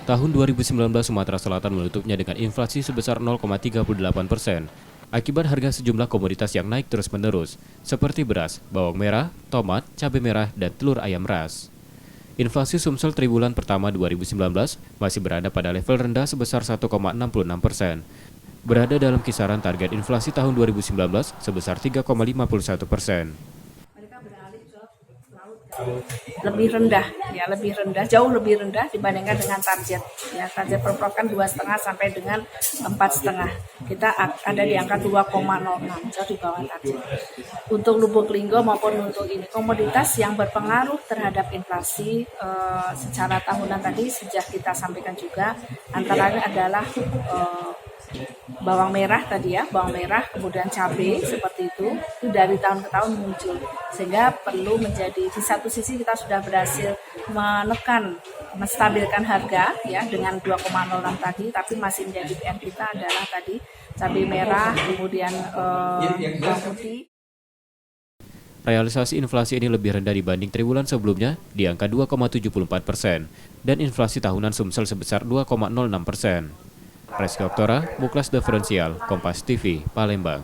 Tahun 2019 Sumatera Selatan menutupnya dengan inflasi sebesar 0,38%, akibat harga sejumlah komoditas yang naik terus-menerus, seperti beras, bawang merah, tomat, cabai merah, dan telur ayam ras. Inflasi Sumsel triwulan pertama 2019 masih berada pada level rendah sebesar 1,66%, berada dalam kisaran target inflasi tahun 2019 sebesar 3,51%. Lebih rendah, jauh lebih rendah dibandingkan dengan target. Ya, target Pemprov kan 2,5 sampai dengan 4,5. Kita ada di angka 2,06, jauh di bawah target. Untuk Lubuk Linggo maupun untuk ini komoditas yang berpengaruh terhadap inflasi secara tahunan tadi sejak kita sampaikan juga, antara lain adalah bawang merah tadi ya, bawang merah, kemudian cabai seperti itu dari tahun ke tahun muncul, sehingga perlu menjadi di satu sisi kita sudah berhasil menstabilkan harga ya dengan 2,06 tadi, tapi masih menjadi PR kita adalah tadi cabai merah, kemudian bawang putih. Realisasi inflasi ini lebih rendah dibanding triwulan sebelumnya di angka 2,74% dan inflasi tahunan Sumsel sebesar 2,06%. Reski Oktora, Muklas Diferensial, Kompas TV, Palembang.